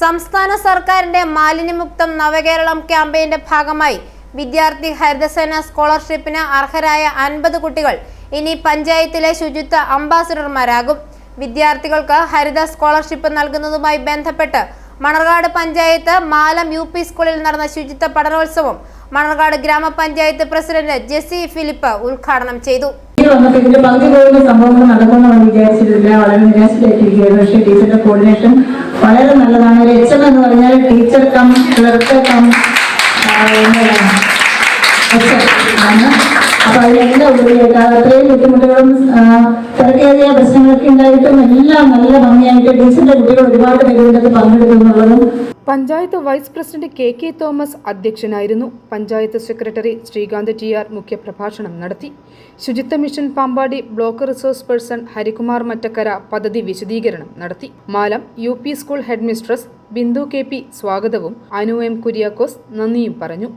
സംസ്ഥാന സർക്കാരിന്റെ മാലിന്യമുക്തം നവകേരളം ക്യാമ്പയിന്റെ ഭാഗമായി വിദ്യാർത്ഥി ഹരിതസേന സ്കോളർഷിപ്പിന് അർഹരായ 50 കുട്ടികൾ ഇനി പഞ്ചായത്തിലെ ശുചിത്വ അംബാസഡർമാരാകും. വിദ്യാർത്ഥികൾക്ക് ഹരിത സ്കോളർഷിപ്പ് നൽകുന്നതുമായി ബന്ധപ്പെട്ട് മണർകാട് പഞ്ചായത്ത് മാലം UP സ്കൂളിൽ നടന്ന ശുചിത്വ പഠനോത്സവം മണർകാട് ഗ്രാമപഞ്ചായത്ത് പ്രസിഡന്റ് ജെസി ഫിലിപ്പ് ഉദ്ഘാടനം ചെയ്തു. ഇതിന്റെ പകുതി പോലുള്ള സംഭവങ്ങൾ നടക്കുമെന്ന് വിചാരിച്ചിട്ടില്ല. വളരെ നിരാശയിലേക്കിരിക്കുകയായിരുന്നു. പക്ഷേ ടീച്ചറുടെ കോർഡിനേഷൻ വളരെ നല്ലതാണ്. ഒരു HM എന്ന് പറഞ്ഞാൽ ടീച്ചർ കം ക്ലർക്ക് കം ആണ്. അപ്പൊ അതിനെല്ലാം ഉപരിയായിട്ട് അത്രയും ബുദ്ധിമുട്ടുകളും തിരക്കേറിയ പ്രശ്നങ്ങളൊക്കെ ഉണ്ടായിട്ടും എല്ലാം നല്ല ഭംഗിയായിട്ട് ടീച്ചറിന്റെ കുട്ടികൾ ഒരുപാട് പേരുടെ പങ്കെടുത്തു എന്നുള്ളതും. Panchayat vice president KK Thomas അധ്യക്ഷനായിരുന്നു. പഞ്ചായത്ത് സെക്രട്ടറി ശ്രീകാന്ത് TR മുഖ്യപ്രഭാഷണം നടത്തി. ശുചിത്വ mission Pampady block resource person Harikumar Mattakkara പദ്ധതി വിശദീകരണം നടത്തി. Malam UP school head mistress Bindu KP സ്വാഗതവും അനു M കുര്യാക്കോസ് നന്ദിയും പറഞ്ഞു.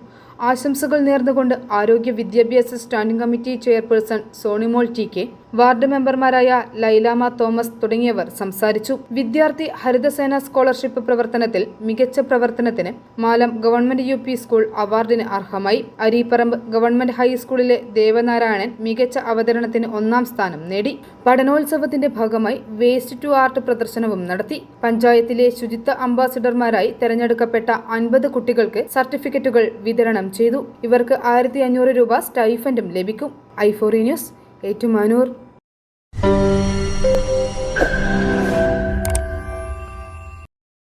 ആശംസകൾ നേർന്നുകൊണ്ട് ആരോഗ്യ വിദ്യാഭ്യാസ standing committee chairperson Sonimol TK, ward മെമ്പർമാരായ ലൈലാമ തോമസ് തുടങ്ങിയവർ സംസാരിച്ചു. വിദ്യാർത്ഥി ഹരിതസേന സ്കോളർഷിപ്പ് പ്രവർത്തനത്തിൽ മികച്ച പ്രവർത്തനത്തിന് മാലം ഗവൺമെന്റ് UP സ്കൂൾ അവാർഡിന് അർഹമായി. അരീപ്പറമ്പ് ഗവൺമെന്റ് ഹൈസ്കൂളിലെ ദേവനാരായണൻ മികച്ച അവതരണത്തിന് 1ാം സ്ഥാനം നേടി. പഠനോത്സവത്തിന്റെ ഭാഗമായി വേസ്റ്റ് ടു ആർട്ട് പ്രദർശനവും നടത്തി. പഞ്ചായത്തിലെ ശുചിത്വ അംബാസിഡർമാരായി തെരഞ്ഞെടുക്കപ്പെട്ട 50 കുട്ടികൾക്ക് സർട്ടിഫിക്കറ്റുകൾ വിതരണം ചെയ്തു. ഇവർക്ക് 1500 രൂപ സ്റ്റൈഫൻഡും ലഭിക്കും. i4 news, Ettumanoor.